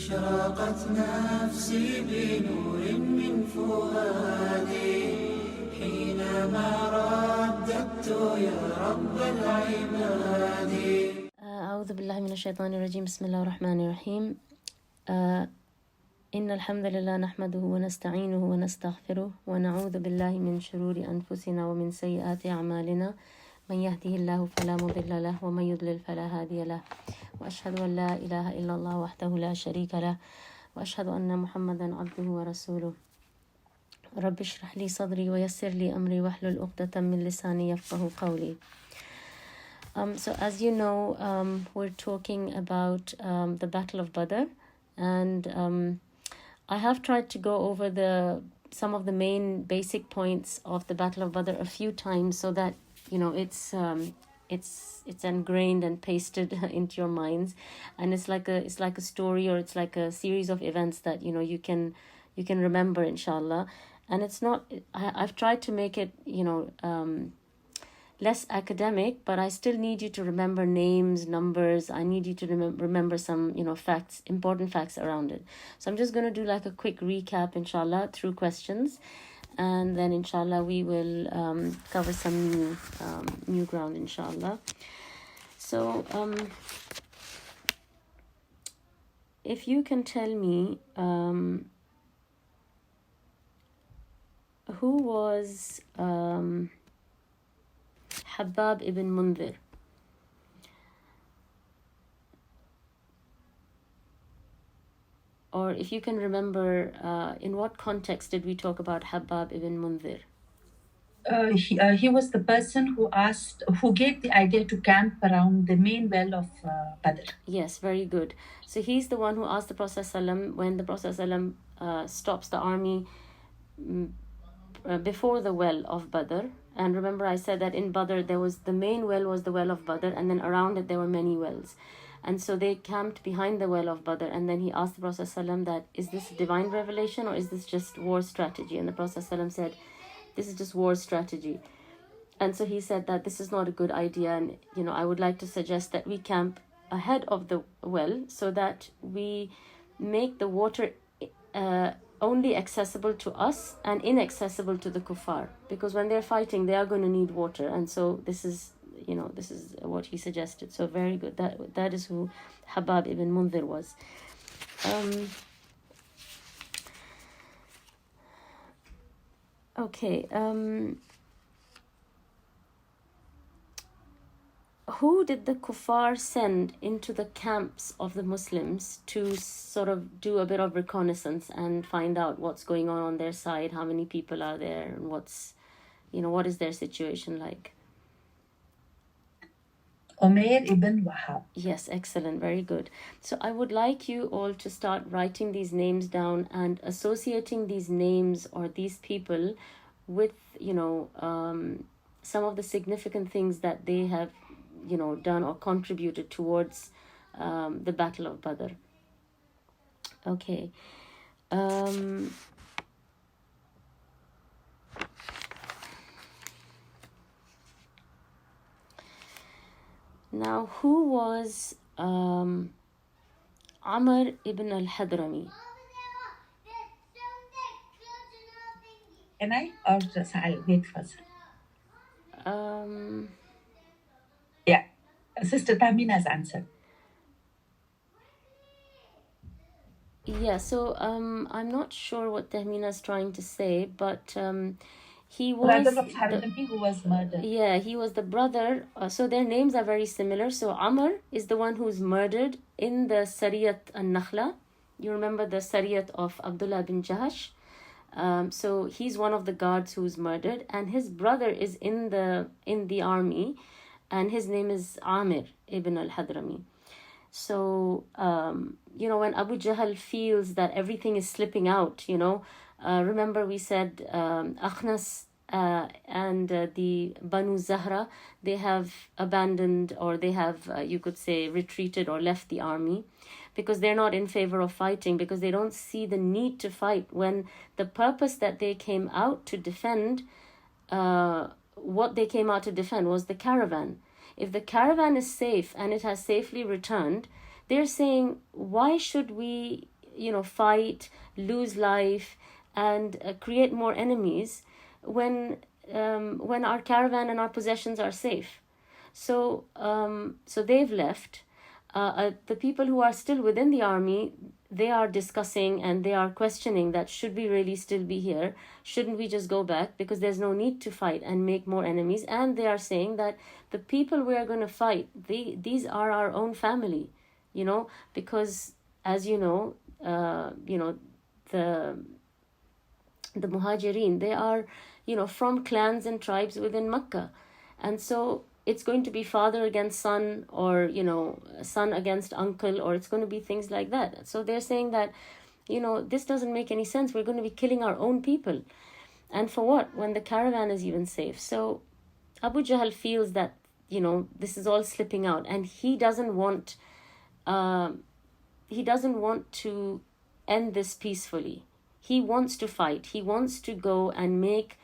أشرقت نفسي بنور من فؤادي حينما رددت يا رب العباد. أعوذ بالله من الشيطان الرجيم. بسم الله الرحمن الرحيم. إن الحمد لله نحمده ونستعينه ونستغفره ونعوذ بالله من شرور أنفسنا ومن سيئات أعمالنا. من يهده الله فلا مضل له ومن يضلل فلا هادي له. وأشهد أن لا إله إلا الله وحده لا شريك له وأشهد أن محمدا عبده ورسوله. رب اشرح لي صدري ويسر لي أمري واحلل عقدة من لساني يفقهوا قولي. So as you know, we're talking about the Battle of Badr, and I have tried to go over some of the main basic points of the Battle of Badr a few times, so that it's ingrained and pasted into your minds, and it's like a story, or it's like a series of events that you can remember, inshallah. And it's not, I've tried to make it less academic, but I still need you to remember names, numbers. I need you to remember some facts, important facts around it. So I'm just going to do like a quick recap, inshallah, through questions, and then inshallah we will cover some new ground, inshallah. So if you can tell me who was Habab ibn Mundhir? Or if you can remember, in what context did we talk about Habab ibn Mundhir? He was the person who gave the idea to camp around the main well of Badr. Yes, very good. So he's the one who asked the Prophet ﷺ, when the Prophet ﷺ stops the army before the well of Badr. And remember, I said that in Badr the main well was the well of Badr, and then around it there were many wells. And so they camped behind the well of Badr, and then he asked the Prophet ﷺ that, is this divine revelation or is this just war strategy? And the Prophet ﷺ said, this is just war strategy. And so he said that this is not a good idea, and I would like to suggest that we camp ahead of the well, so that we make the water only accessible to us and inaccessible to the kuffar, because when they're fighting they are going to need water. And so this is what he suggested. So very good. That is who Habab ibn Mundhir was. Who did the kuffar send into the camps of the Muslims to sort of do a bit of reconnaissance and find out what's going on their side, how many people are there, and what is their situation like? Umair ibn Wahab. Yes, excellent, very good. So I would like you all to start writing these names down and associating these names or these people with some of the significant things that they have done or contributed towards the Battle of Badr. Okay. Now, who was Amr ibn al-Hadrami? Can I? Or just I'll wait first. Yeah. Sister Tahmina's answer. Yeah, so I'm not sure what Tahmina is trying to say, but he was brother of Hadrami who was murdered. Yeah, he was the brother. So their names are very similar. So Amr is the one who's murdered in the Sariyat al-Nakhla. You remember the Sariyat of Abdullah bin Jahash? So he's one of the guards who's murdered, and his brother is in the army, and his name is Amir ibn al-Hadrami. So when Abu Jahl feels that everything is slipping out, remember we said Akhnas and the Banu Zahra, they have abandoned, or they have you could say retreated or left the army, because they're not in favor of fighting, because they don't see the need to fight when the purpose that they came out to defend, what they came out to defend was the caravan. If the caravan is safe and it has safely returned, they're saying, why should we fight, lose life, and create more enemies when our caravan and our possessions are safe. So they've left. The people who are still within the army, they are discussing and they are questioning that should we really still be here? Shouldn't we just go back? Because there's no need to fight and make more enemies. And they are saying that the people we are going to fight, these are our own family, because as the Muhajirin, they are, from clans and tribes within Mecca. And so it's going to be father against son, or, son against uncle, or it's going to be things like that. So they're saying that, this doesn't make any sense. We're going to be killing our own people. And for what? When the caravan is even safe. So Abu Jahl feels that, this is all slipping out, and he doesn't want to end this peacefully. He wants to fight. He wants to go and make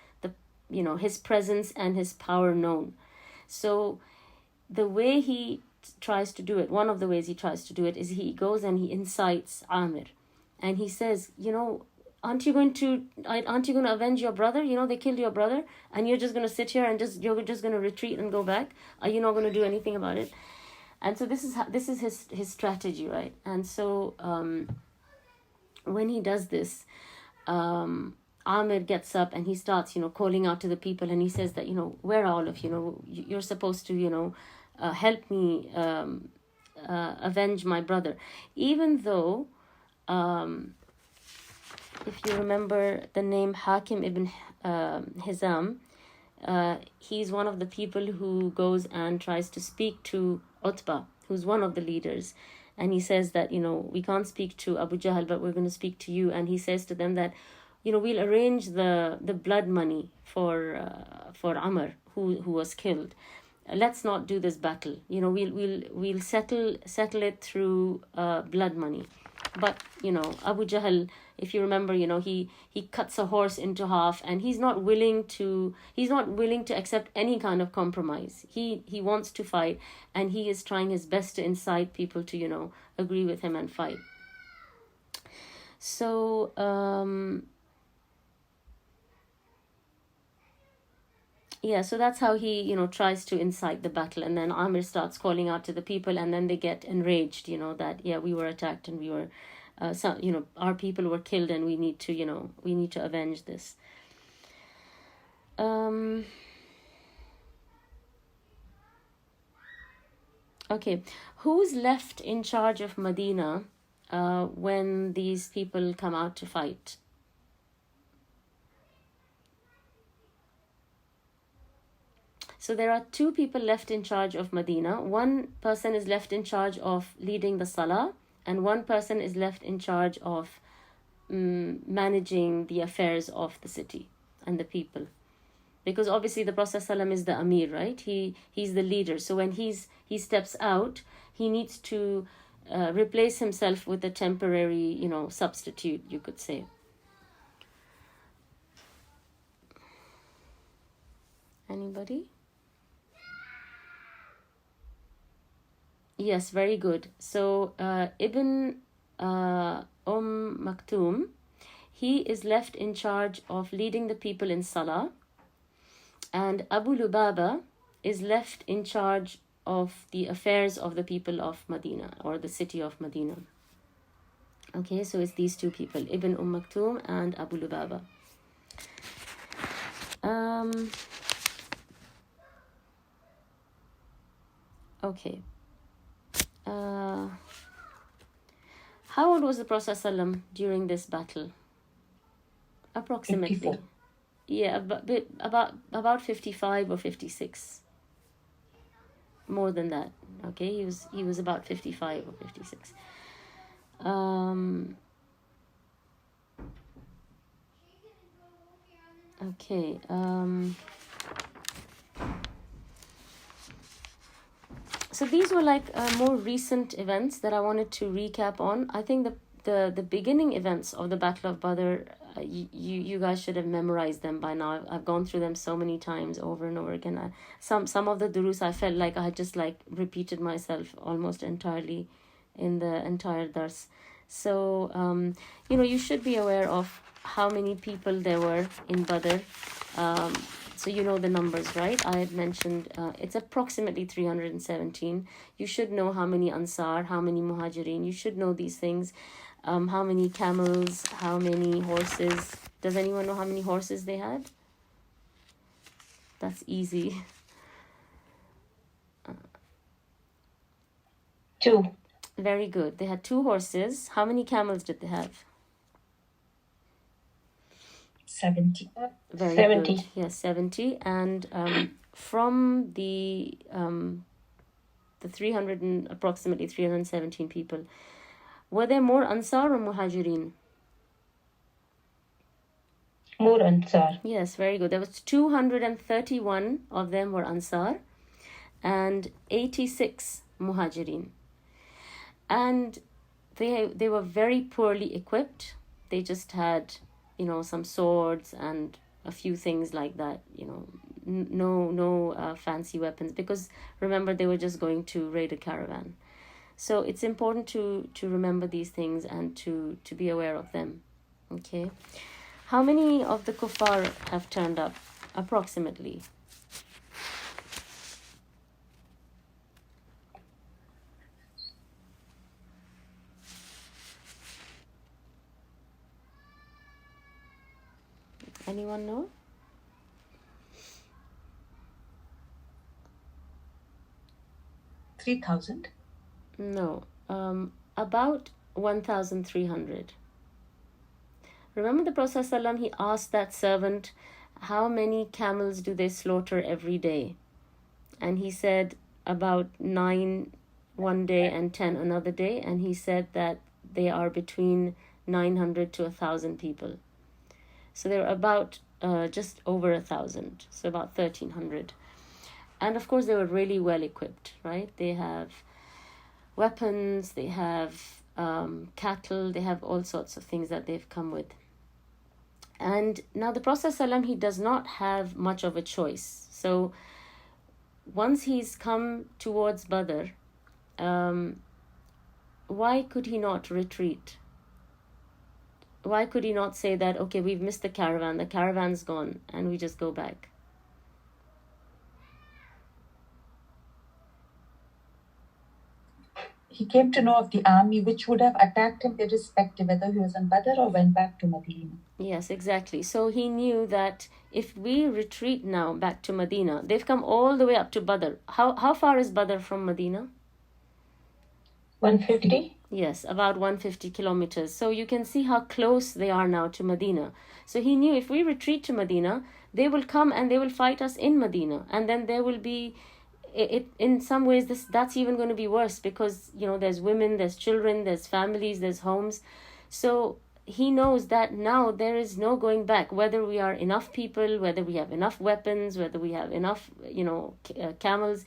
his presence and his power known. So the way he tries to do it, one of the ways he tries to do it, is he goes and he incites Amir, and he says, aren't you going to avenge your brother? They killed your brother, and you're just going to sit here and you're just going to retreat and go back. Are you not going to do anything about it? And so this is his strategy, right? And so when he does this, Amir gets up and he starts, calling out to the people, and he says that, where are all of you? You're supposed to, help me avenge my brother. Even though, if you remember the name Hakim ibn Hizam, he's one of the people who goes and tries to speak to Utbah, who's one of the leaders. And he says that, we can't speak to Abu Jahl, but we're going to speak to you. And he says to them that, we'll arrange the blood money for Amr, who was killed. Let's not do this battle. We'll settle it through blood money. But Abu Jahl, if you remember, he cuts a horse into half, and he's not willing to accept any kind of compromise. He wants to fight, and he is trying his best to incite people to agree with him and fight. So so that's how he, tries to incite the battle. And then Amir starts calling out to the people, and then they get enraged, that, we were attacked and we were, our people were killed, and we need to avenge this. Okay, who's left in charge of Medina when these people come out to fight? So there are two people left in charge of Medina. One person is left in charge of leading the Salah, and one person is left in charge of managing the affairs of the city and the people. Because obviously the Prophet ﷺ is the Amir, right? He's the leader. So when he steps out, he needs to replace himself with a temporary, substitute, you could say. Anybody? Yes, very good. So Ibn Maktoum, he is left in charge of leading the people in Salah, and Abu Lubaba is left in charge of the affairs of the people of Medina, or the city of Medina. Okay, so it's these two people, Ibn Maktoum and Abu Lubaba. Okay. How old was the Prophet ﷺ during this battle? Approximately. 54. Yeah, about 55 or 56. More than that. Okay, he was about 55 or 56. Okay. So these were like more recent events that I wanted to recap on. I think the beginning events of the Battle of Badr, you guys should have memorized them by now. I've gone through them so many times over and over again. Some of the durus I felt like I had just like repeated myself almost entirely in the entire dars. So, you should be aware of how many people there were in Badr. So you know the numbers, right? I had mentioned it's approximately 317. You should know how many Ansar, how many Muhajirin. You should know these things. How many camels, how many horses. Does anyone know how many horses they had? That's easy. 2. Very good. They had 2 horses. How many camels did they have? 70. Very 70. good. Yes, 70. And from the 300 and approximately 317 people, were there more Ansar or Muhajirin? More Ansar. Yes, very good. There was 231 of them were Ansar and 86 Muhajirin. And they were very poorly equipped. They just had, some swords and a few things like that, no fancy weapons, because remember, they were just going to raid a caravan. So it's important to remember these things and to be aware of them. Okay. How many of the kuffar have turned up, approximately? Anyone know? $3,000. No. About 1,300. Remember the Prophet ﷺ, he asked that servant, how many camels do they slaughter every day? And he said about 9 one day and 10 another day. And he said that they are between 900 to 1,000 people. So they're about just over 1,000. So about 1,300. And of course, they were really well equipped, right? They have weapons, they have cattle, they have all sorts of things that they've come with. And now the Prophet ﷺ, he does not have much of a choice. So once he's come towards Badr, why could he not retreat? Why could he not say that, okay, we've missed the caravan's gone, and we just go back? He came to know of the army which would have attacked him irrespective whether he was in Badr or went back to Medina. Yes, exactly. So he knew that if we retreat now back to Medina, they've come all the way up to Badr. How far is Badr from Medina? 150. Yes, about 150 kilometers. So you can see how close they are now to Medina. So he knew if we retreat to Medina, they will come and they will fight us in Medina. And then there will be, in some ways, that's even going to be worse because, there's women, there's children, there's families, there's homes. So he knows that now there is no going back, whether we are enough people, whether we have enough weapons, whether we have enough, camels.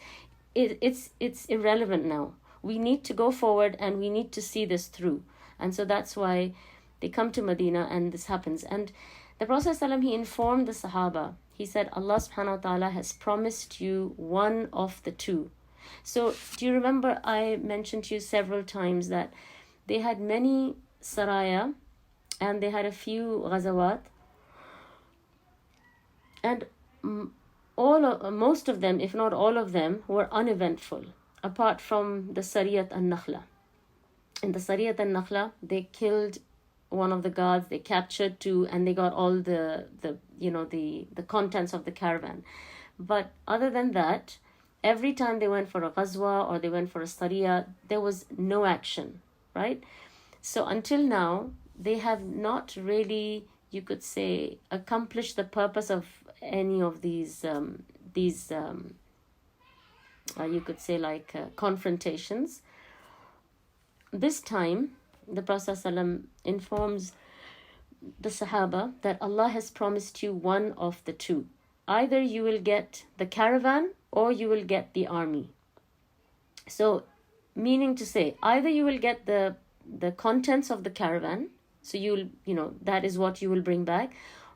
It's irrelevant now. We need to go forward and we need to see this through. And so that's why they come to Medina and this happens. And the Prophet ﷺ, he informed the Sahaba. He said, Allah subhanahu wa ta'ala has promised you one of the two. So do you remember I mentioned to you several times that they had many saraya and they had a few ghazawat. And most of them, if not all of them, were uneventful, apart from the Sariyat al-Nakhla. In the Sariyat al-Nakhla, they killed one of the guards, they captured 2, and they got all the contents of the caravan. But other than that, every time they went for a ghazwa or they went for a Sariyah, there was no action, right? So until now, they have not really, you could say, accomplished the purpose of any of these you could say confrontations. This time, the Prophet ﷺ informs the Sahaba that Allah has promised you one of the two. Either you will get the caravan or you will get the army. So, meaning to say, either you will get the contents of the caravan, so that is what you will bring back,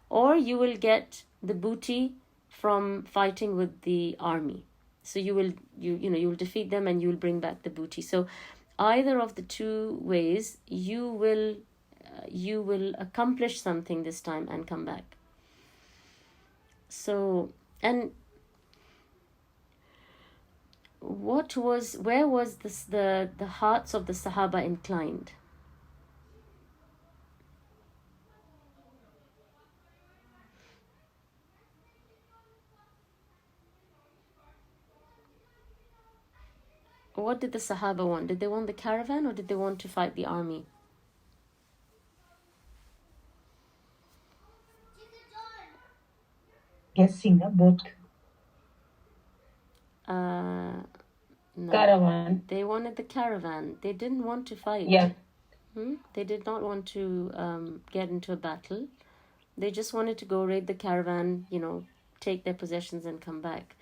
or you will get the booty from fighting with the army. So you will defeat them and you will bring back the booty. So either of the two ways, you will accomplish something this time and come back. So, and where was this the hearts of the Sahaba inclined? What did the Sahaba want? Did they want the caravan or did they want to fight the army? Guessing both. No. Caravan. They wanted the caravan. They didn't want to fight. Yeah. They did not want to get into a battle. They just wanted to go raid the caravan, take their possessions and come back.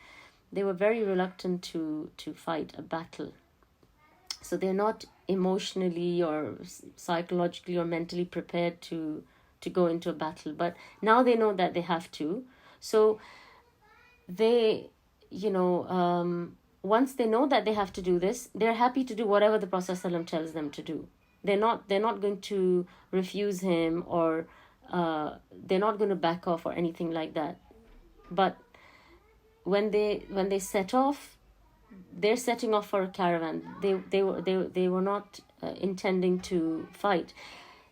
They were very reluctant to fight a battle. So they're not emotionally or psychologically or mentally prepared to go into a battle. But now they know that they have to. So they, once they know that they have to do this, they're happy to do whatever the Prophet ﷺ tells them to do. They're not going to refuse him, or they're not going to back off or anything like that. But when they set off, they're setting off for a caravan. They were not intending to fight.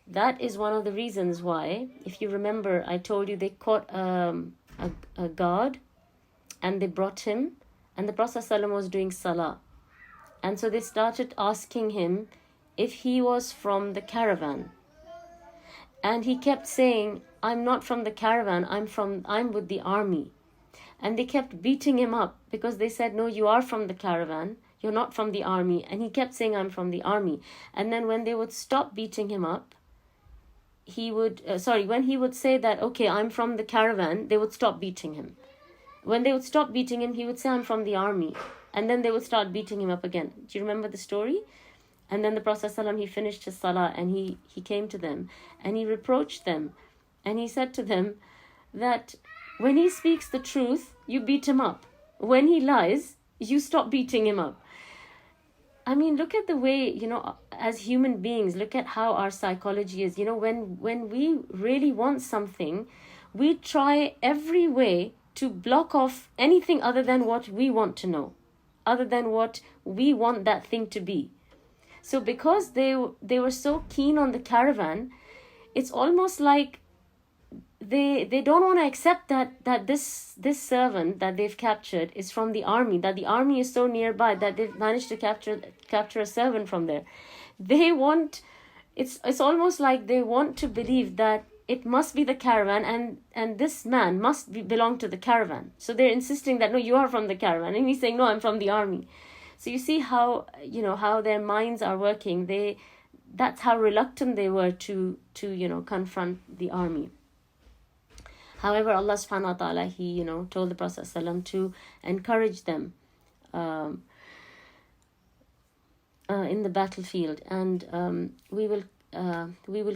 That is one of the reasons why, if you remember, I told you they caught a guard and they brought him, and the Prophet ﷺ was doing salah. And so they started asking him if he was from the caravan. And he kept saying, I'm not from the caravan, I'm with the army. And they kept beating him up because they said, no, you are from the caravan, you're not from the army. And he kept saying, I'm from the army. And then when they would stop beating him up, when he would say that, okay, I'm from the caravan, they would stop beating him. When they would stop beating him, he would say, I'm from the army. And then they would start beating him up again. Do you remember the story? And then the Prophet ﷺ, he finished his salah and he came to them and he reproached them. And he said to them that when he speaks the truth, you beat him up. When he lies, you stop beating him up. I mean, look at the way, as human beings, look at how our psychology is. When we really want something, we try every way to block off anything other than what we want to know, other than what we want that thing to be. So because they were so keen on the caravan, it's almost like they don't want to accept that this servant that they've captured is from the army, that the army is so nearby that they've managed to capture a servant from there. It's almost like they want to believe that it must be the caravan and this man must belong to the caravan. So they're insisting that, no, you are from the caravan. And he's saying, no, I'm from the army. So you see how their minds are working. That's how reluctant they were to confront the army. However, Allah subhanahu wa ta'ala, he, told the Prophet ﷺ to encourage them in the battlefield. And we will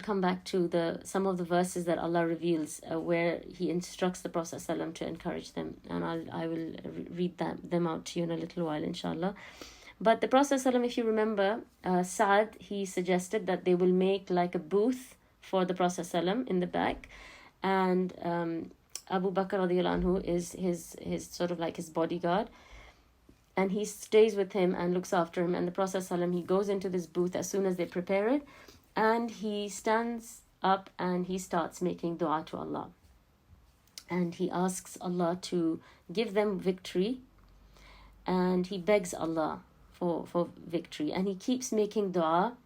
come back to some of the verses that Allah reveals where he instructs the Prophet ﷺ to encourage them. And I will read them out to you in a little while, inshallah. But the Prophet ﷺ, if you remember, Sa'ad, he suggested that they will make like a booth for the Prophet ﷺ in the back. And Abu Bakr radiallahu anhu is his sort of like his bodyguard, and he stays with him and looks after him. And the Prophet ﷺ, he goes into this booth as soon as they prepare it, and he stands up and he starts making dua to Allah, and he asks Allah to give them victory, and he begs Allah for victory, and he keeps making dua,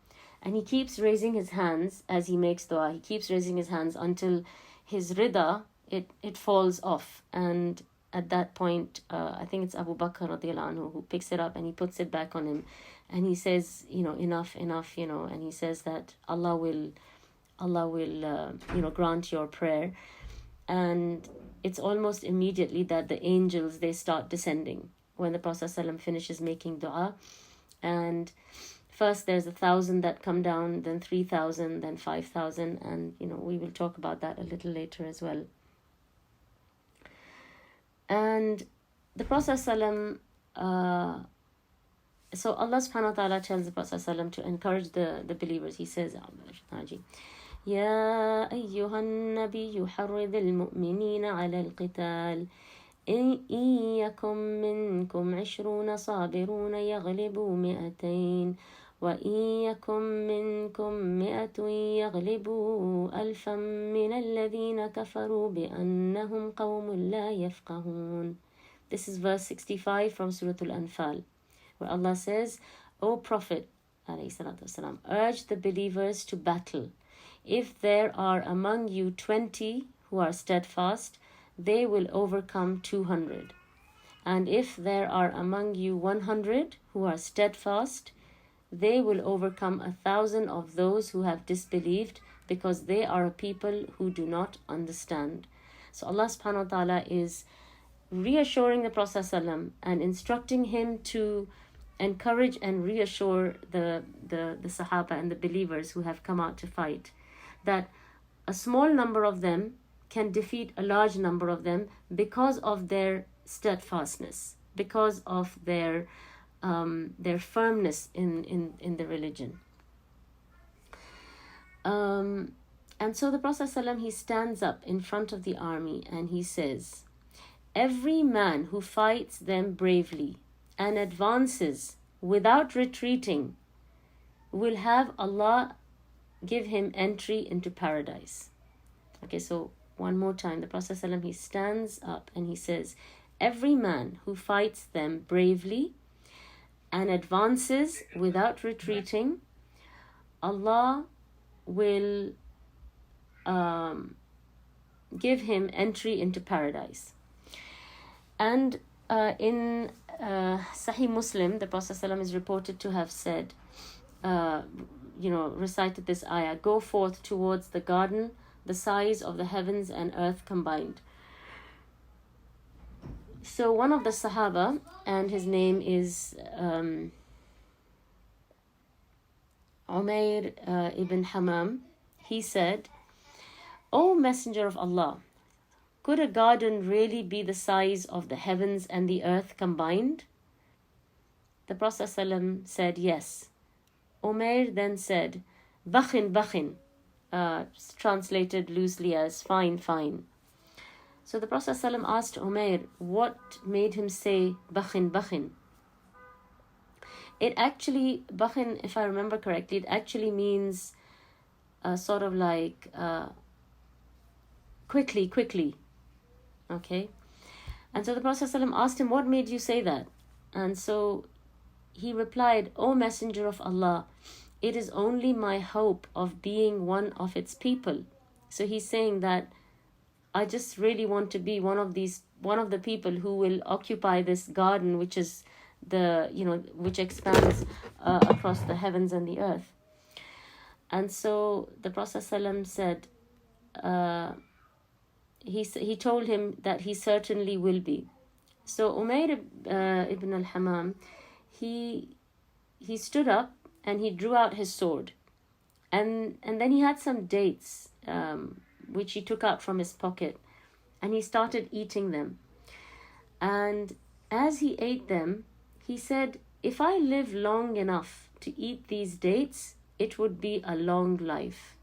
and he keeps raising his hands as he makes dua. He keeps raising his hands until his rida, it falls off. And at that point, I think it's Abu Bakr radiallahu anhu who picks it up and he puts it back on him, and he says, enough, and he says that Allah will grant your prayer. And it's almost immediately that the angels, they start descending when the Prophet ﷺ finishes making dua. And first there's 1,000 that come down, then 3,000, then 5,000, and we will talk about that a little later as well. And the Prophet ﷺ So Allah subhanahu wa ta'ala tells the Prophet ﷺ to encourage the believers. He says, يا أيها النبي حرض المؤمنين على القتال إن يكن منكم 20 صابرون يغلبوا 200 وإن يكن منكم 100 يغلبوا 1000 من الذين كفروا بأنهم قوم لا يفقهون. This is verse 65 from Surah Al-Anfal, where Allah says, O Prophet, ﷺ, urge the believers to battle. If there are among you 20 who are steadfast, they will overcome 200. And if there are among you 100 who are steadfast, they will overcome 1,000 of those who have disbelieved, because they are a people who do not understand. So Allah subhanahu wa ta'ala is reassuring the Prophet ﷺ and instructing him to encourage and reassure the Sahaba and the believers who have come out to fight, that a small number of them can defeat a large number of them because of their steadfastness, because of their firmness in the religion. And so the Prophet ﷺ, he stands up in front of the army and he says, every man who fights them bravely and advances without retreating will have Allah give him entry into paradise. Okay, so one more time, the Prophet ﷺ, he stands up and he says, every man who fights them bravely and advances without retreating, Allah will give him entry into paradise. And in Sahih Muslim, the Prophet ﷺ is reported to have said, recited this ayah, go forth towards the garden, the size of the heavens and earth combined. So one of the Sahaba, and his name is Umair ibn Hammam, he said, O Messenger of Allah, could a garden really be the size of the heavens and the earth combined? The Prophet ﷺ said, yes. Umair then said, Bakhin, bakhin, translated loosely as fine, fine. So the Prophet ﷺ asked Umair, what made him say bakhin, bakhin? It actually, bakhin, if I remember correctly, it actually means sort of like quickly, quickly. Okay? And so the Prophet ﷺ asked him, what made you say that? And so he replied, O Messenger of Allah, it is only my hope of being one of its people. So he's saying that I just really want to be one of the people who will occupy this garden, which is which expands across the heavens and the earth. And so the Prophet ﷺ said, he told him that he certainly will be. So Umair ibn al-Hammam, he stood up and he drew out his sword, and then he had some dates which he took out from his pocket, and he started eating them. And as he ate them, he said, if I live long enough to eat these dates, it would be a long life.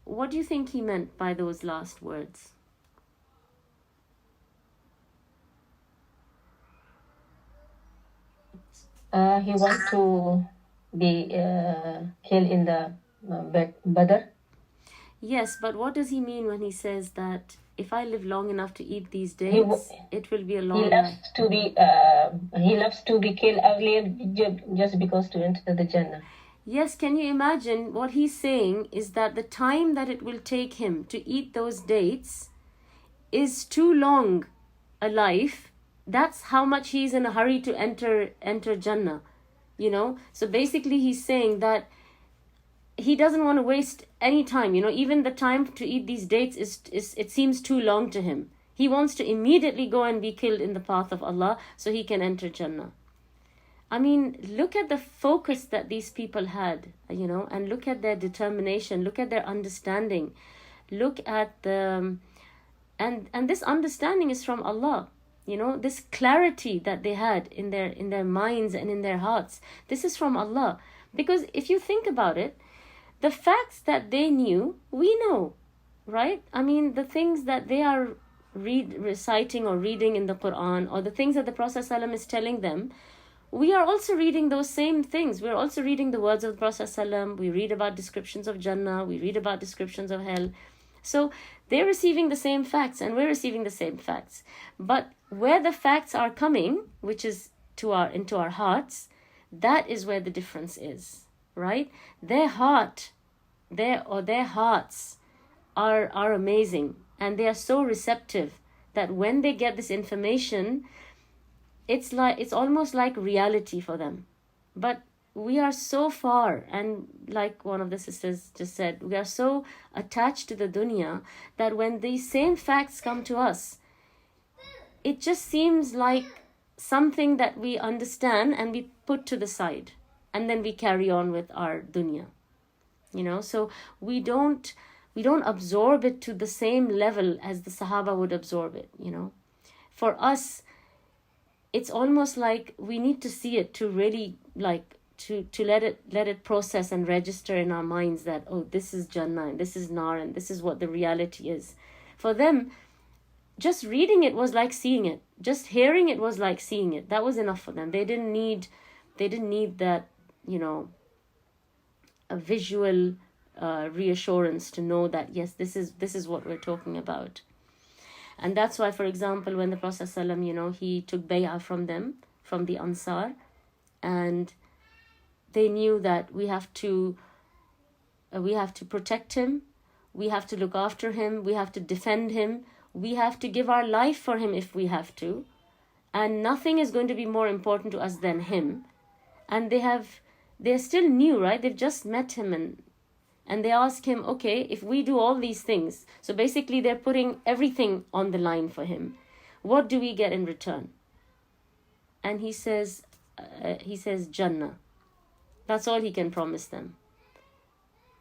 What do you think he meant by those last words? He wants to be killed in the Badr. Yes, but what does he mean when he says that if I live long enough to eat these dates, it will be a long life? He loves to be killed earlier just because to enter the Jannah. Yes, can you imagine what he's saying is that the time that it will take him to eat those dates is too long a life. That's how much he's in a hurry to enter Jannah, So basically he's saying that he doesn't want to waste any time, even the time to eat these dates is it seems too long to him. He wants to immediately go and be killed in the path of Allah so he can enter Jannah. I mean, look at the focus that these people had, and look at their determination, look at their understanding, look at and this understanding is from Allah. this clarity that they had in their minds and in their hearts. This is from Allah. Because if you think about it, the facts that they knew, we know, right? I mean, the things that they are reciting or reading in the Quran, or the things that the Prophet ﷺ is telling them, we are also reading those same things. We're also reading the words of the Prophet ﷺ. We read about descriptions of Jannah. We read about descriptions of hell. So they're receiving the same facts and we're receiving the same facts. But where the facts are coming, which is into our hearts, that is where the difference is, right? Their hearts are amazing, and they are so receptive that when they get this information, it's almost like reality for them. But we are so far, and like one of the sisters just said, we are so attached to the dunya that when these same facts come to us, it just seems like something that we understand and we put to the side, and then we carry on with our dunya. So we don't absorb it to the same level as the Sahaba would absorb it. For us, it's almost like we need to see it to really to let it process and register in our minds that, oh, this is Jannah and this is Nar and this is what the reality is. For them, just reading it was like seeing it. Just hearing it was like seeing it. That was enough for them. They didn't need that, a visual reassurance to know that, yes, this is what we're talking about. And that's why, for example, when the Prophet ﷺ, he took bay'ah from them, from the Ansar, and they knew that we have to protect him, we have to look after him, we have to defend him, we have to give our life for him if we have to, and nothing is going to be more important to us than him. And they're still new, right? They've just met him, and they ask him, okay, if we do all these things, so basically they're putting everything on the line for him, what do we get in return? And he says Jannah. That's all he can promise them.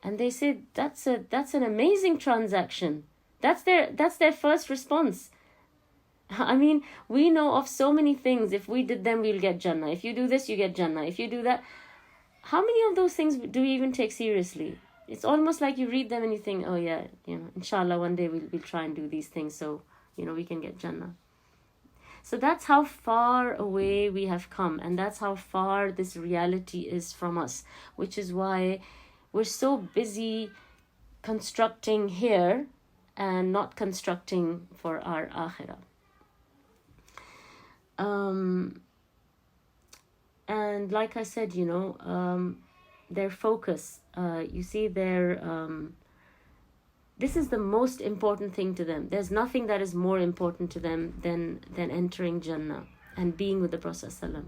And they said, that's an amazing transaction. That's their first response. I mean, we know of so many things. If we did them, we'll get Jannah. If you do this, you get Jannah. If you do that, how many of those things do we even take seriously? It's almost like you read them and you think, oh yeah, inshallah, one day we'll try and do these things so, we can get Jannah. So that's how far away we have come, and that's how far this reality is from us, which is why we're so busy constructing here and not constructing for our akhirah. And like I said, their focus, you see, this is the most important thing to them. There's nothing that is more important to them than entering Jannah and being with the Prophet ﷺ.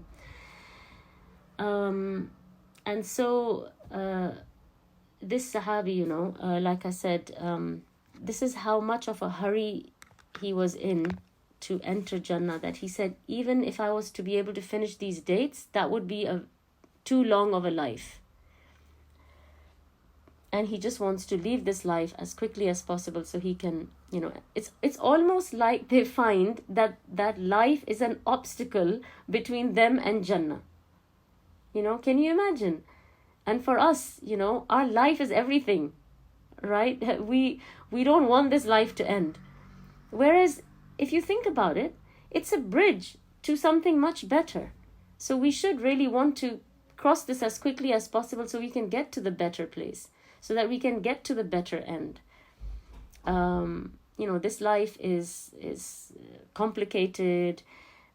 And so this Sahabi, like I said, this is how much of a hurry he was in to enter Jannah, that he said, even if I was to be able to finish these dates, that would be too long of a life. And he just wants to leave this life as quickly as possible so he can, it's almost like they find that life is an obstacle between them and Jannah. Can you imagine? And for us, our life is everything, right? We don't want this life to end. Whereas if you think about it, it's a bridge to something much better. So we should really want to cross this as quickly as possible so we can get to the better place, so that we can get to the better end. This life is complicated.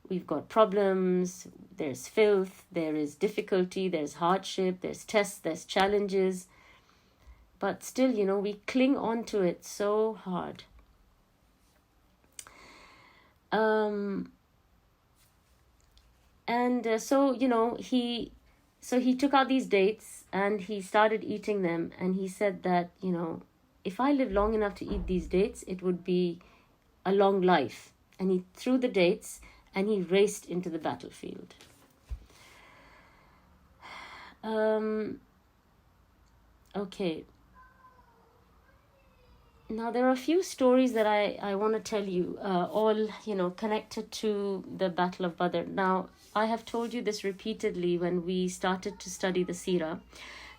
We've got problems. There's filth. There is difficulty. There's hardship. There's tests. There's challenges. But still, we cling on to it so hard. So he took out these dates and he started eating them, and he said that, if I live long enough to eat these dates, it would be a long life. And he threw the dates and he raced into the battlefield. Okay. Now, there are a few stories that I want to tell you, all, connected to the Battle of Badr. Now, I have told you this repeatedly when we started to study the Seerah,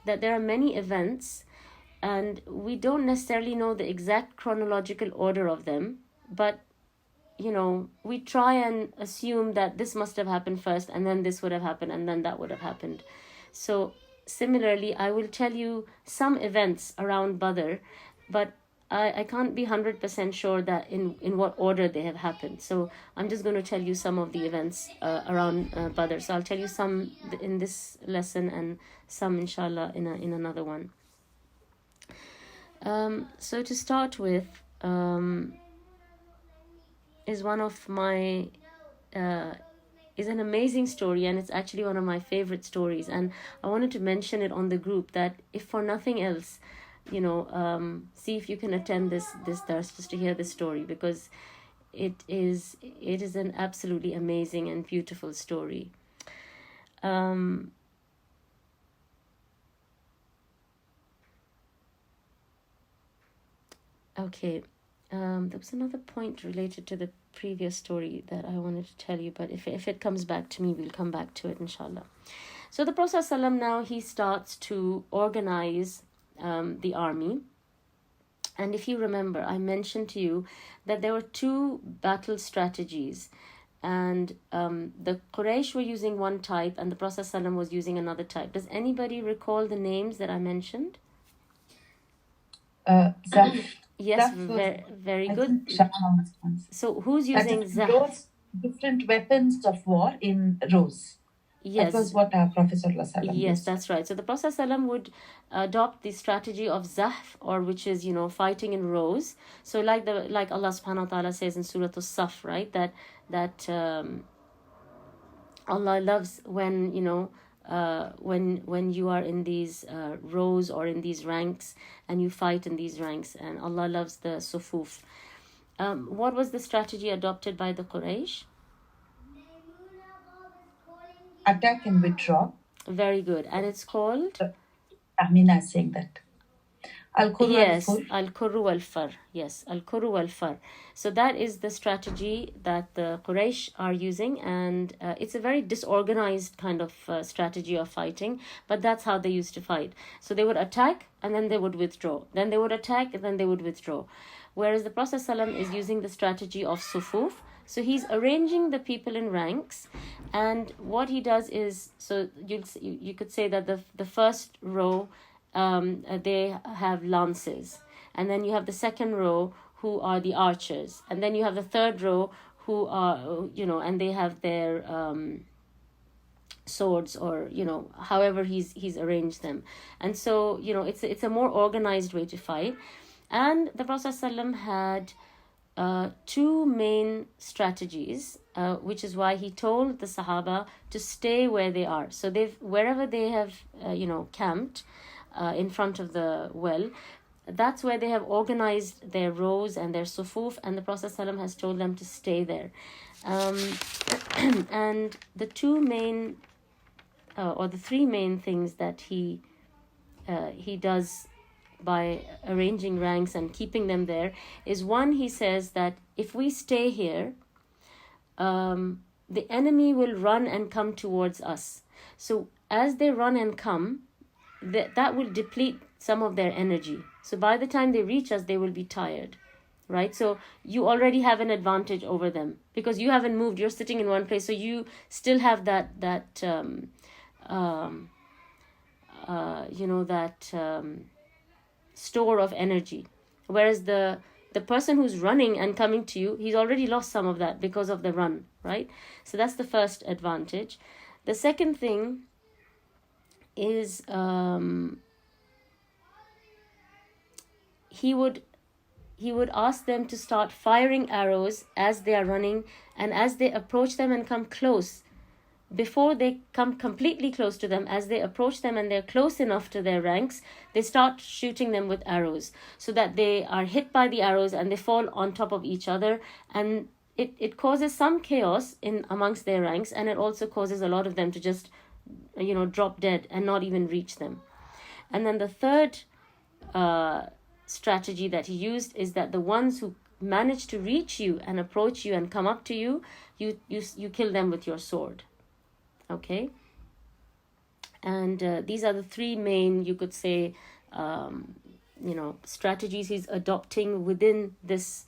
that there are many events and we don't necessarily know the exact chronological order of them, but, we try and assume that this must have happened first and then this would have happened and then that would have happened. So, similarly, I will tell you some events around Badr, but I can't be 100% sure that in what order they have happened. So I'm just going to tell you some of the events around Badr. So I'll tell you some in this lesson and some, inshallah, in another one. So to start with, is one of my... is an amazing story, and it's actually one of my favorite stories. And I wanted to mention it on the group that if for nothing else, see if you can attend this dars just to hear this story, because it is an absolutely amazing and beautiful story. Okay, there was another point related to the previous story that I wanted to tell you, but if it comes back to me, we'll come back to it, inshallah. So the Prophet ﷺ now, he starts to organize the army. And if you remember, I mentioned to you that there were two battle strategies, and the Quraysh were using one type and the Prophet ﷺ was using another type. Does anybody recall the names that I mentioned? Zaf. Yes, very good. So who's using Zaf? Those different weapons of war in rows. Yes. That was what our Prophet ﷺ Yes, used. that's right. So the Prophet ﷺ would adopt the strategy of Zahf, or which is, fighting in rows. So like Allah subhanahu wa ta'ala says in Surah As-Saf, right? That Allah loves when, when you are in these rows or in these ranks and you fight in these ranks, and Allah loves the sufuf. What was the strategy adopted by the Quraysh? Attack and withdraw. Very good. And it's called? Amina is saying that. Al-Qurru Yes, al-Fur. Al-Qurru al-Far. Yes, Al-Qurru al-Far. So that is the strategy that the Quraysh are using, and it's a very disorganized kind of strategy of fighting, but that's how they used to fight. So they would attack and then they would withdraw. Then they would attack and then they would withdraw. Whereas the Prophet ﷺ is using the strategy of sufuf. So he's arranging the people in ranks, and what he does is, so you could say that the first row, they have lances, and then you have the second row who are the archers, and then you have the third row who are, and they have their swords, or however he's arranged them. And so it's a more organized way to fight. And the Prophet ﷺ had two main strategies, which is why he told the Sahaba to stay where they are. So wherever they have camped in front of the well, that's where they have organized their rows and their sufuf, and the Prophet ﷺ has told them to stay there. And the two main or the three main things that he does by arranging ranks and keeping them there is, one, he says that if we stay here, the enemy will run and come towards us. So as they run and come, that will deplete some of their energy. So by the time they reach us, they will be tired, right? So you already have an advantage over them because you haven't moved. You're sitting in one place, so you still have that store of energy. Whereas the person who's running and coming to you, he's already lost some of that because of the run, right? So that's the first advantage. The second thing is he would ask them to start firing arrows as they are running, and as they approach them and come close, before they come completely close to them, as they approach them and they're close enough to their ranks, they start shooting them with arrows so that they are hit by the arrows and they fall on top of each other, and it causes some chaos in amongst their ranks, and it also causes a lot of them to just drop dead and not even reach them. And then the third strategy that he used is that the ones who manage to reach you and approach you and come up to you, you kill them with your sword. Okay? And these are the three main, you could say, strategies he's adopting within this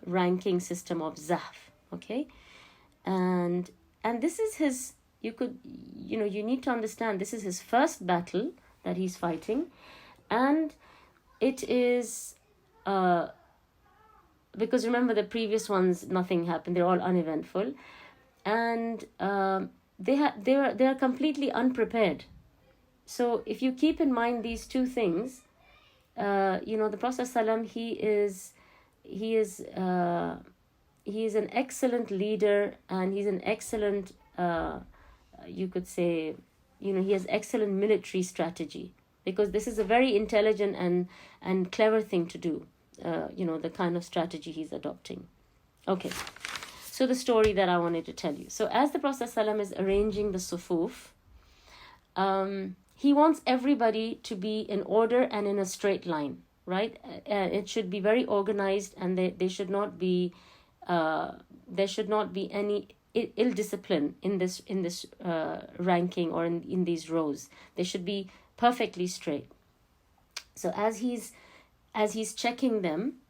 ranking system of Zahf. Okay? And this is his, you need to understand, this is his first battle that he's fighting. And it is, because remember the previous ones, nothing happened. They're all uneventful. And they are completely unprepared. So if you keep in mind these two things, the Prophet ﷺ, he is an excellent leader, and he's an excellent, you could say, he has excellent military strategy, because this is a very intelligent and clever thing to do, the kind of strategy he's adopting. Okay. So the story that I wanted to tell you. So as the Prophet ﷺ is arranging the sufuf, he wants everybody to be in order and in a straight line, right? It should be very organized, and there should not be any ill discipline in this ranking or in these rows. They should be perfectly straight. So as he's checking them,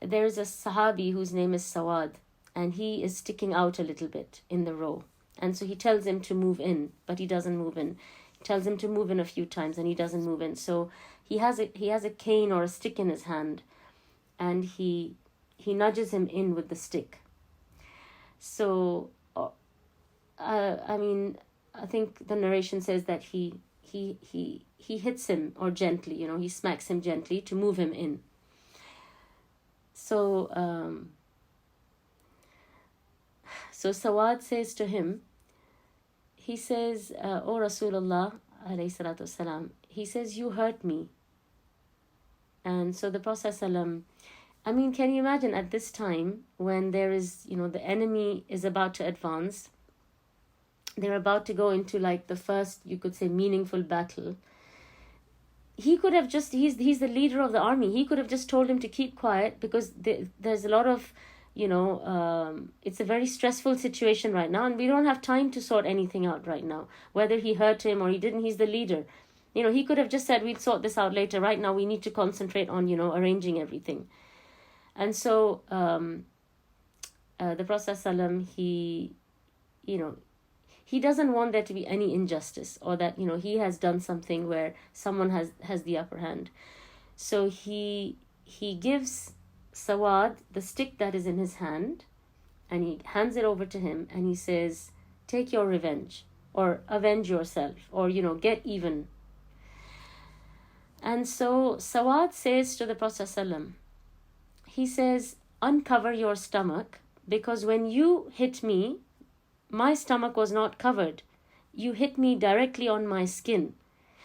there's a Sahabi whose name is Sawad, and he is sticking out a little bit in the row. And so he tells him to move in, but he doesn't move in. He tells him to move in a few times, and he doesn't move in. So he has a cane or a stick in his hand, and he nudges him in with the stick. So, I think the narration says that he hits him, or gently, he smacks him gently to move him in. So Sawad says to him, he says, O Rasulullah, alayhi salatu wasalam, he says, you hurt me. And so the Prophet ﷺ, can you imagine at this time when there is, the enemy is about to advance, they're about to go into like the first, you could say, meaningful battle. He could have just, he's the leader of the army. He could have just told him to keep quiet, because there's a lot of, it's a very stressful situation right now, and we don't have time to sort anything out right now. Whether he hurt him or he didn't, he's the leader. He could have just said, we'll sort this out later. Right now, we need to concentrate on, arranging everything. And so the Prophet ﷺ, he doesn't want there to be any injustice, or that, he has done something where someone has the upper hand. So he gives Sawad the stick that is in his hand, and he hands it over to him, and he says, take your revenge, or avenge yourself, or, get even. And so Sawad says to the Prophet ﷺ, he says, uncover your stomach, because when you hit me, my stomach was not covered. You hit me directly on my skin.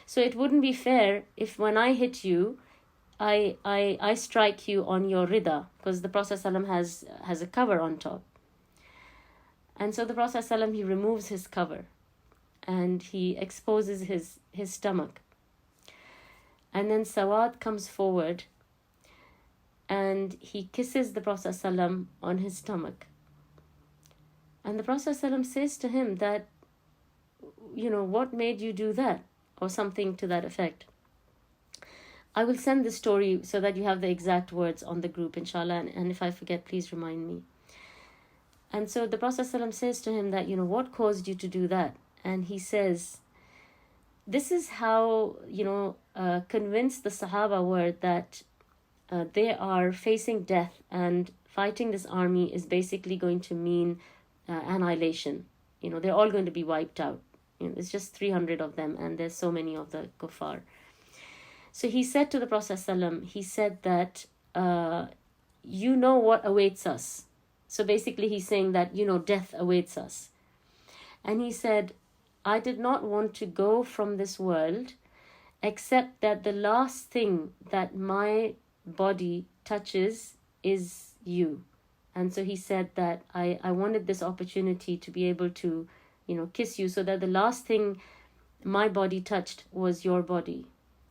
So it wouldn't be fair if when I hit you, I strike you on your rida, because the Prophet ﷺ has a cover on top. And so the Prophet ﷺ, he removes his cover, and he exposes his stomach. And then Sawad comes forward, and he kisses the Prophet ﷺ on his stomach. And the Prophet ﷺ says to him that, what made you do that? Or something to that effect. I will send the story so that you have the exact words on the group, inshallah. And if I forget, please remind me. And so the Prophet ﷺ says to him that, what caused you to do that? And he says, this is how, convinced the Sahaba were that they are facing death, and fighting this army is basically going to mean annihilation. They're all going to be wiped out. It's just 300 of them, and there's so many of the kuffar. So he said to the Prophet ﷺ, he said that, you know what awaits us. So basically he's saying that, death awaits us. And he said, I did not want to go from this world except that the last thing that my body touches is you. And so he said that I wanted this opportunity to be able to, kiss you, so that the last thing my body touched was your body.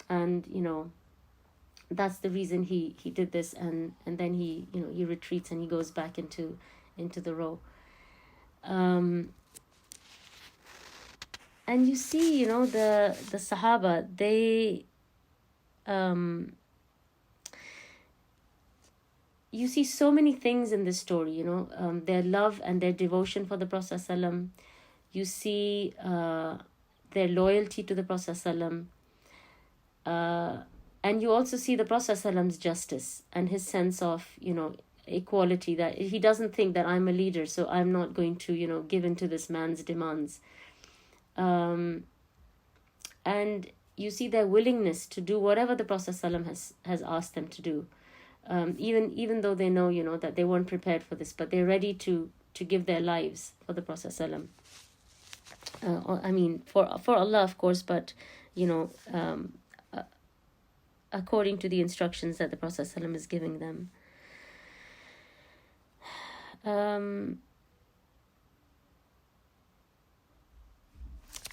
And, that's the reason he did this, and then he retreats and he goes back into the row. And you see, the Sahaba, they you see so many things in this story, their love and their devotion for the Prophet ﷺ. You see their loyalty to the Prophet ﷺ. And you also see the Prophet ﷺ's justice and his sense of, equality, that he doesn't think that I'm a leader, so I'm not going to, give in to this man's demands. And you see their willingness to do whatever the Prophet ﷺ has asked them to do. Even though they know, that they weren't prepared for this, but they're ready to give their lives for the Prophet ﷺ. For Allah, of course, but, according to the instructions that the Prophet ﷺ is giving them.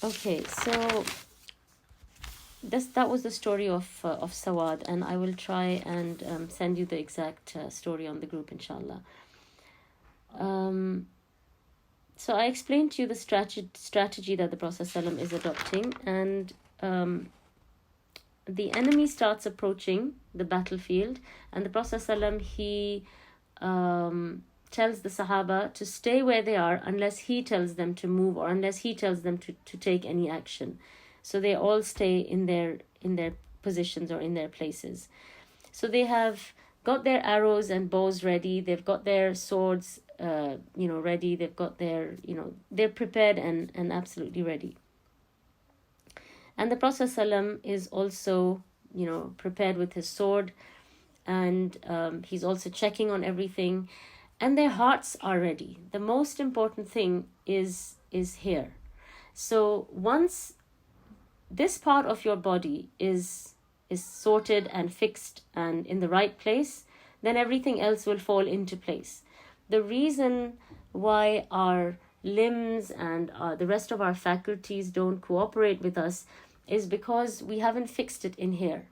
Okay, so that was the story of Sawad, and I will try and send you the exact story on the group, inshallah. So I explained to you the strategy that the Prophet ﷺ is adopting, and the enemy starts approaching the battlefield, and the Prophet ﷺ, he tells the Sahaba to stay where they are unless he tells them to move, or unless he tells them to take any action. So they all stay in their positions or in their places. So they have got their arrows and bows ready. They've got their swords, ready. They've got their, they're prepared and absolutely ready. And the Prophet ﷺ is also, prepared with his sword, and he's also checking on everything, and their hearts are ready. The most important thing is here. So once this part of your body is sorted and fixed and in the right place, then everything else will fall into place. The reason why our limbs and the rest of our faculties don't cooperate with us is because we haven't fixed it in here.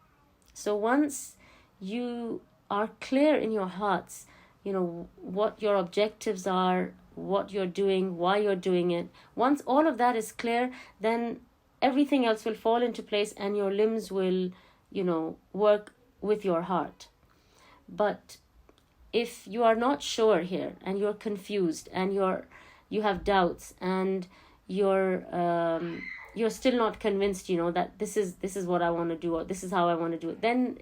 So once you are clear in your hearts, what your objectives are, what you're doing, why you're doing it, once all of that is clear, then everything else will fall into place and your limbs will, work with your heart. But if you are not sure here, and you're confused, and you have doubts, and you're still not convinced, that this is what I want to do, or this is how I want to do it, then,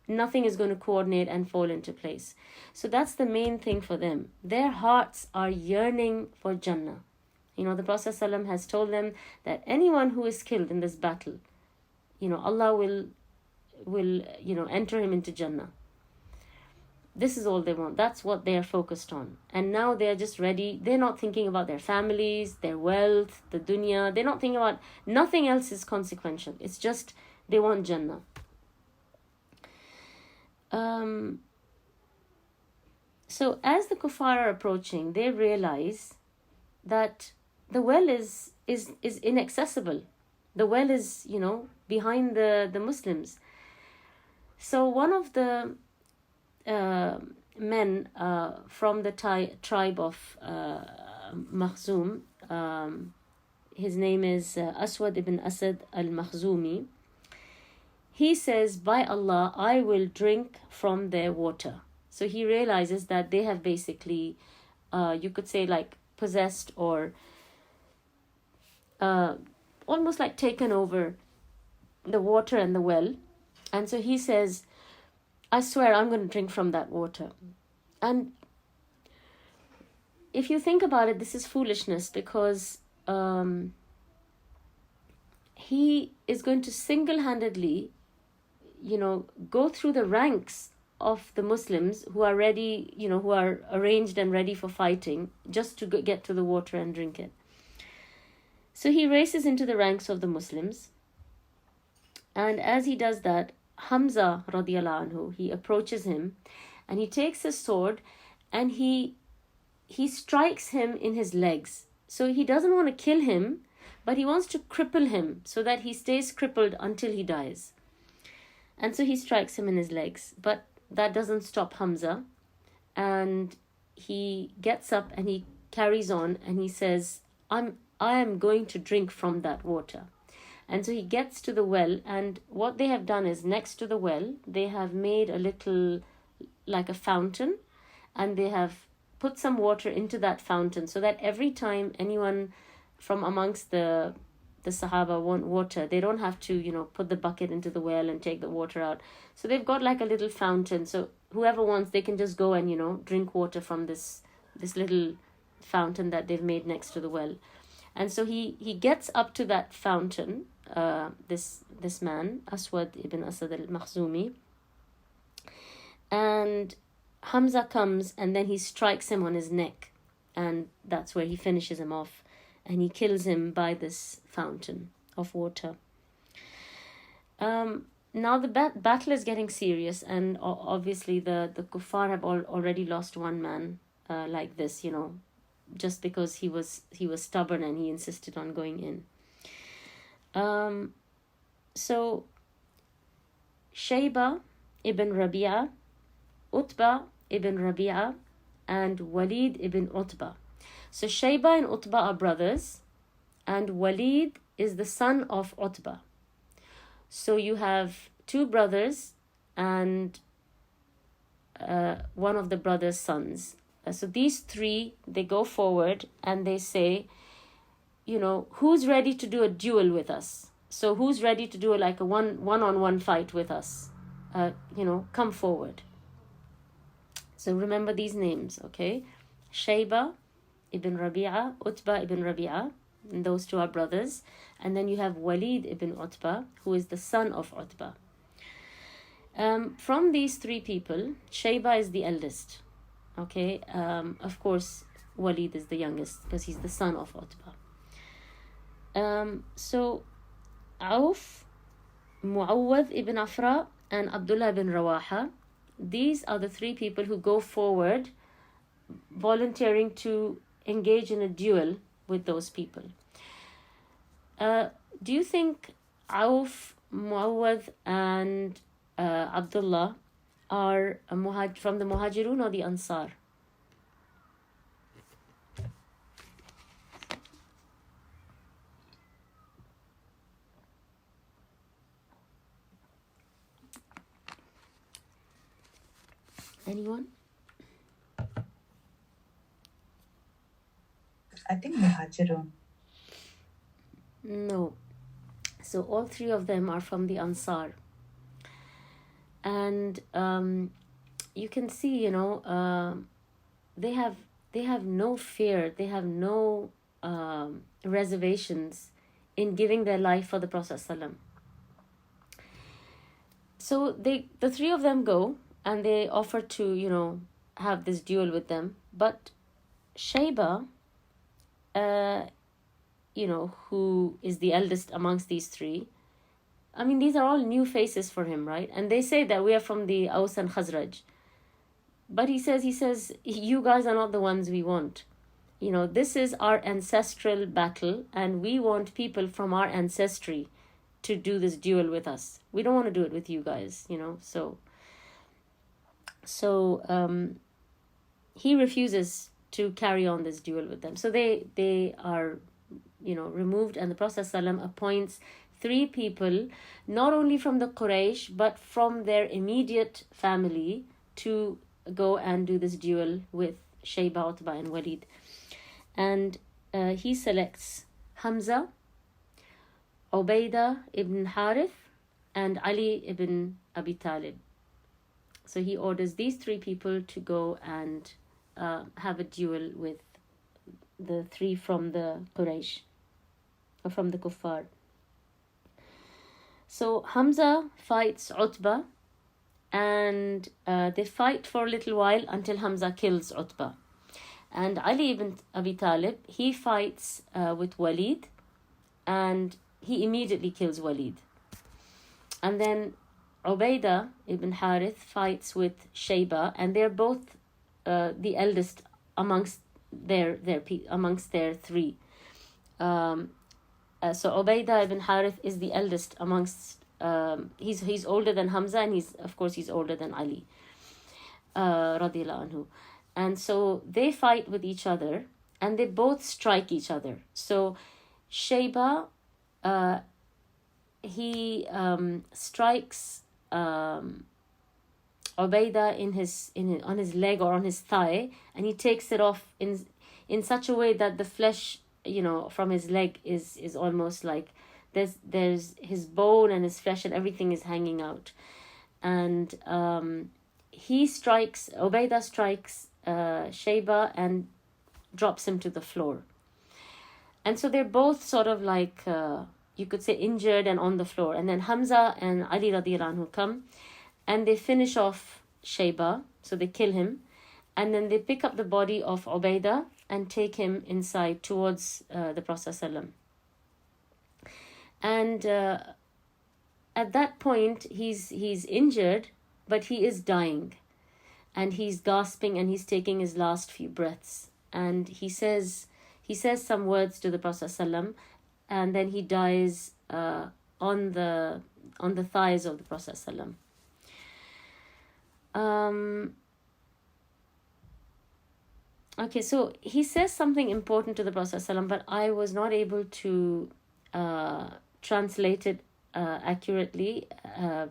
nothing is going to coordinate and fall into place. So that's the main thing for them. Their hearts are yearning for Jannah. The Prophet ﷺ has told them that anyone who is killed in this battle, Allah will enter him into Jannah. This is all they want. That's what they are focused on. And now they are just ready. They're not thinking about their families, their wealth, the dunya. They're not thinking about, nothing else is consequential. It's just they want Jannah. So as the kuffar are approaching, they realize that the well is inaccessible. The well is, behind the Muslims. So one of the men from the tribe of Makhzum, his name is Aswad ibn Asad al-Makhzumi. He says, by Allah, I will drink from their water. So he realizes that they have basically, you could say, like possessed or almost like taken over the water and the well. And so he says, I swear I'm going to drink from that water. And if you think about it, this is foolishness, because he is going to single-handedly, go through the ranks of the Muslims who are ready, who are arranged and ready for fighting, just to get to the water and drink it. So he races into the ranks of the Muslims. And as he does that, Hamza radiallahu anhu, he approaches him and he takes his sword and he strikes him in his legs. So he doesn't want to kill him, but he wants to cripple him so that he stays crippled until he dies. And so he strikes him in his legs, but that doesn't stop Hamza. And he gets up and he carries on and he says, I am going to drink from that water. And so he gets to the well, and what they have done is next to the well, they have made a little, like a fountain, and they have put some water into that fountain so that every time anyone from amongst the Sahaba want water, they don't have to, put the bucket into the well and take the water out. So they've got like a little fountain. So whoever wants, they can just go and, drink water from this little fountain that they've made next to the well. And so he gets up to that fountain, this man, Aswad ibn Asad al-Makhzumi. And Hamza comes and then he strikes him on his neck. And that's where he finishes him off. And he kills him by this fountain of water. Now the battle is getting serious, and obviously the kuffar have already lost one man like this, just because he was stubborn and he insisted on going in. So Shayba ibn Rabi'a, Utba ibn Rabi'a, and Walid ibn Utba. So Shayba and Utba are brothers, and Walid is the son of Utba. So you have two brothers and one of the brothers' sons. So these three, they go forward and they say, who's ready to do a duel with us? So who's ready to do like a one-on-one fight with us? Come forward. So remember these names, okay? Shayba ibn Rabi'a, Utba ibn Rabi'a, and those two are brothers. And then you have Walid ibn Utba, who is the son of Utba. From these three people, Shayba is the eldest. Okay, of course, Walid is the youngest because he's the son of Utba. So Auf, Muawwad ibn Afra, and Abdullah ibn Rawaha, these are the three people who go forward volunteering to engage in a duel with those people. Do you think Auf, Muawwad, and Abdullah are from the Muhajirun or the Ansar? Anyone? I think Muhajirun. No. So all three of them are from the Ansar. And you can see, they have no fear, they have no reservations in giving their life for the Prophet ﷺ. So the three of them go and they offer to, have this duel with them. But Shayba, who is the eldest amongst these three, I mean, these are all new faces for him, right? And they say that we are from the Aus and Khazraj. But he says, you guys are not the ones we want. This is our ancestral battle, and we want people from our ancestry to do this duel with us. We don't want to do it with you guys, So he refuses to carry on this duel with them. So they are, removed, and the Prophet ﷺ appoints 3 people, not only from the Quraysh, but from their immediate family, to go and do this duel with Shayba, Utba, and Walid. And he selects Hamza, Ubaidah ibn Harith, and Ali ibn Abi Talib. So he orders these 3 people to go and have a duel with the 3 from the Quraysh, or from the Kuffar. So Hamza fights Utba, and they fight for a little while until Hamza kills Utba. And Ali ibn Abi Talib, he fights with Walid, and he immediately kills Walid. And then Ubaidah ibn Harith fights with Shayba, and they're both the eldest amongst their 3. So Ubaidah ibn Harith is the eldest amongst he's older than Hamza, and he's older than Ali, radiallahu anhu. And so they fight with each other, and they both strike each other. So Shayba, he strikes Ubaidah on his leg or on his thigh, and he takes it off in such a way that the flesh, from his leg is almost like there's his bone and his flesh and everything is hanging out. And Ubaidah strikes Shayba and drops him to the floor. And so they're both sort of like, you could say, injured and on the floor. And then Hamza and Ali radiallahu anhu come, and they finish off Shayba, so they kill him. And then they pick up the body of Ubaidah and take him inside towards the Prophet ﷺ. And at that point, he's injured, but he is dying. And he's gasping, and he's taking his last few breaths. And he says some words to the Prophet ﷺ, and then he dies on the thighs of the Prophet ﷺ. Okay, so he says something important to the Prophet ﷺ, but I was not able to translate it accurately,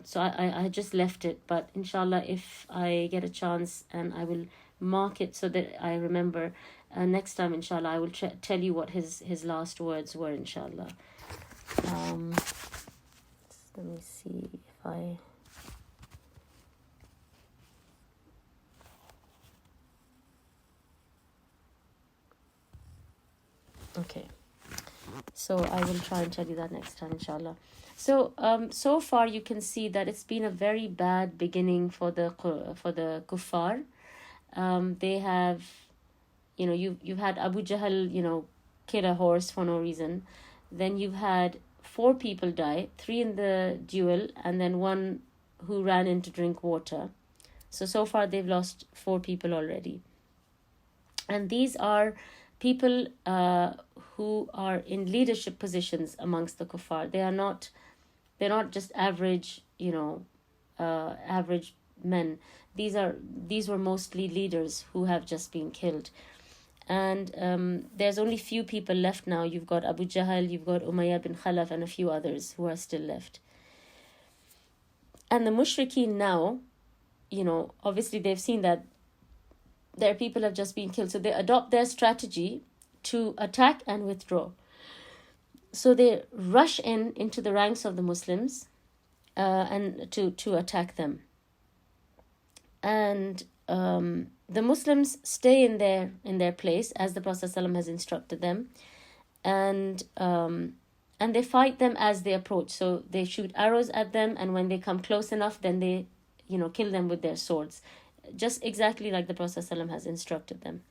so I just left it. But inshallah, if I get a chance, and I will mark it so that I remember, next time inshallah I will tell you what his last words were, inshallah. Let me see if I... Okay, so I will try and tell you that next time, inshallah. So so far you can see that it's been a very bad beginning for the kuffar. They have, you've had Abu Jahl, kill a horse for no reason. Then you've had 4 people die, 3 in the duel, and then 1 who ran in to drink water. So far they've lost 4 people already. And these are people who are in leadership positions amongst the kuffar. They're not just average, average men. These were mostly leaders who have just been killed. And there's only few people left now. You've got Abu Jahl, you've got Umayyah bin Khalaf, and a few others who are still left. And the mushrikeen now, obviously they've seen that their people have just been killed. So they adopt their strategy to attack and withdraw. So they rush into the ranks of the Muslims and to attack them. And the Muslims stay in their place as the Prophet ﷺ has instructed them, and they fight them as they approach. So they shoot arrows at them, and when they come close enough, then they kill them with their swords, just exactly like the Prophet ﷺ has instructed them.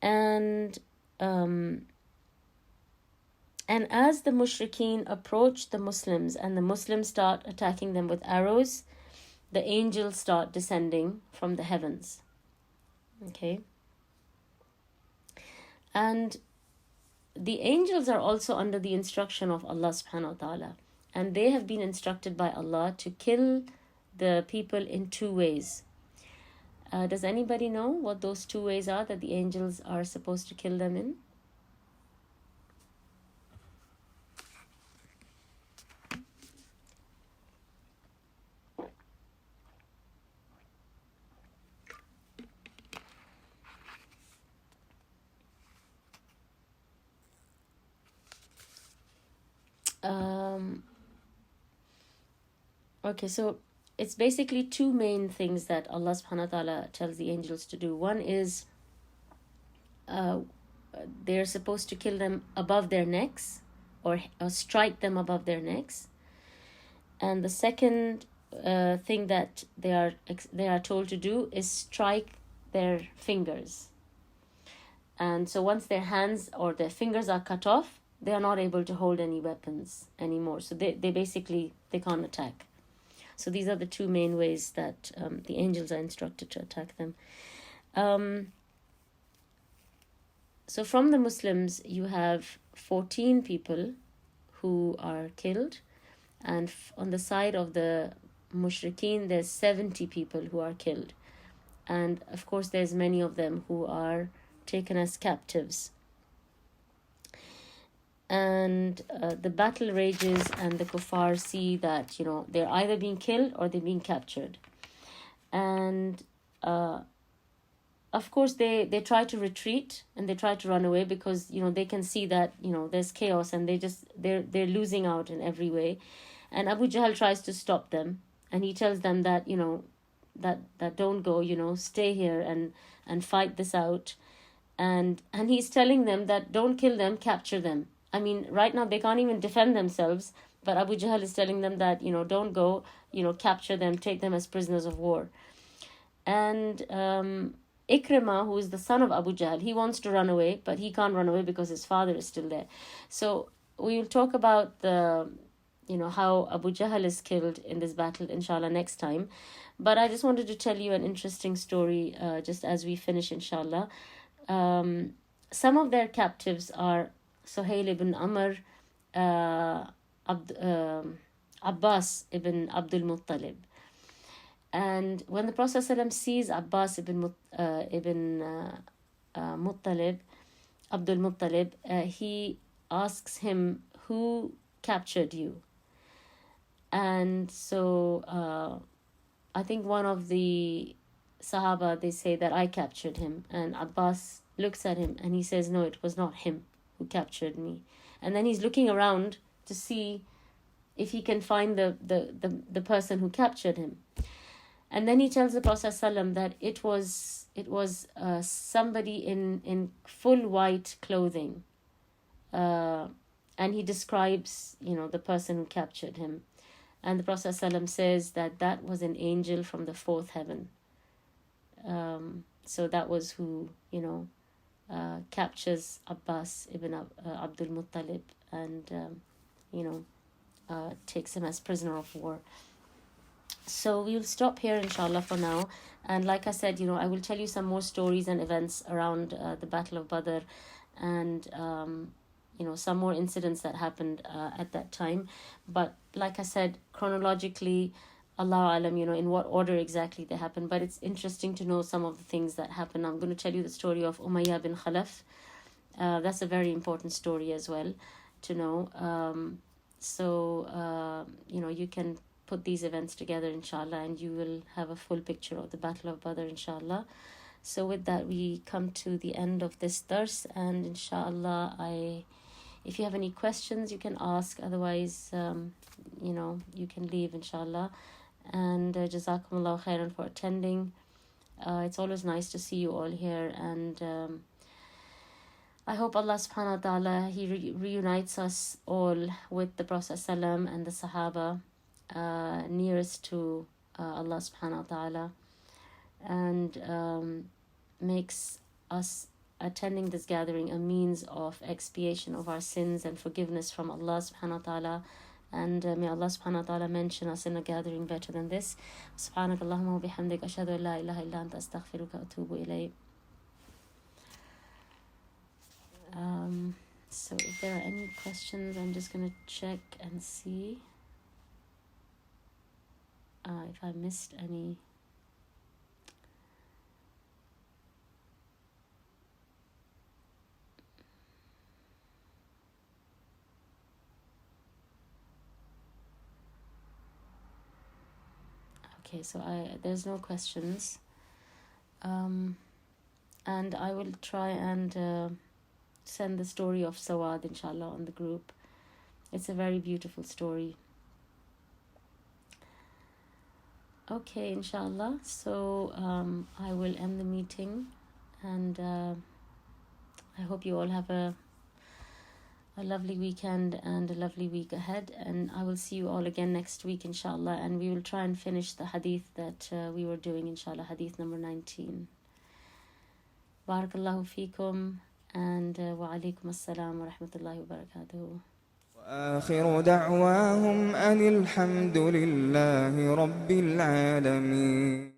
And as the mushrikeen approach the Muslims and the Muslims start attacking them with arrows, the angels start descending from the heavens. Okay. And the angels are also under the instruction of Allah subhanahu wa ta'ala. And they have been instructed by Allah to kill the people in 2 ways. Does anybody know what those 2 ways are that the angels are supposed to kill them in? Okay, so it's basically 2 main things that Allah subhanahu wa ta'ala tells the angels to do. One is they're supposed to kill them above their necks, or strike them above their necks. And the second thing that they are told to do is strike their fingers. And so once their hands or their fingers are cut off, they are not able to hold any weapons anymore. So they basically can't attack. So these are the 2 main ways that the angels are instructed to attack them. So from the Muslims, you have 14 people who are killed, And on the side of the mushrikeen, there's 70 people who are killed. And of course, there's many of them who are taken as captives. And the battle rages, and the kuffar see that, they're either being killed or they're being captured. And of course, they try to retreat and they try to run away because, they can see that, there's chaos and they're losing out in every way. And Abu Jahl tries to stop them, and he tells them that, that don't go, stay here and fight this out. And he's telling them that don't kill them, capture them. I mean, right now they can't even defend themselves, but Abu Jahl is telling them that, don't go, capture them, take them as prisoners of war. And Ikrimah, who is the son of Abu Jahl, he wants to run away, but he can't run away because his father is still there. So we will talk about the, how Abu Jahl is killed in this battle, inshallah, next time. But I just wanted to tell you an interesting story just as we finish, inshallah. Some of their captives are Suhail ibn Amr, Abbas ibn Abdul Muttalib. And when the Prophet ﷺ sees Abbas ibn Muttalib, Abdul Muttalib, he asks him, who captured you? And so I think one of the Sahaba, they say that I captured him. And Abbas looks at him and he says, no, it was not him who captured me. And then he's looking around to see if he can find the person who captured him. And then he tells the Prophet ﷺ that it was somebody in full white clothing. And he describes, the person who captured him. And the Prophet ﷺ says that was an angel from the fourth heaven. So that was who, captures Abbas ibn Abdul Muttalib and, takes him as prisoner of war. So we'll stop here, inshallah, for now. And like I said, I will tell you some more stories and events around the Battle of Badr and, some more incidents that happened at that time. But like I said, chronologically, Allah alam, in what order exactly they happened. But it's interesting to know some of the things that happened. I'm going to tell you the story of Umayyah bin Khalaf. That's a very important story as well to know. You can put these events together, inshallah, and you will have a full picture of the Battle of Badr, inshallah. So with that, we come to the end of this dars, and inshallah, if you have any questions, you can ask. Otherwise, you can leave, inshallah. And Jazakallahu Khairan for attending. It's always nice to see you all here, and I hope Allah subhanahu wa ta'ala, He reunites us all with the Prophet ﷺ and the Sahaba nearest to Allah subhanahu wa ta'ala, and makes us attending this gathering a means of expiation of our sins and forgiveness from Allah subhanahu wa ta'ala. And may Allah subhanahu wa ta'ala mention us in a gathering better than this. Subhanakallahumma wa bihamdik, ashhadu an la ilaha illa anta, astaghfiruka wa atubu ilayk. So if there are any questions, I'm just going to check and see if I missed any. Okay, so there's no questions. And I will try and send the story of Sawad, inshallah, on the group. It's a very beautiful story. Okay, inshallah. So I will end the meeting, and I hope you all have a lovely weekend and a lovely week ahead, and I will see you all again next week, inshallah, and we will try and finish the hadith that we were doing, inshallah, hadith number 19. Barakallahu feekum, and wa alaikum assalam wa rahmatullahi wa barakatuhu. وآخر دعواهم أن الحمد لله رب العالمين.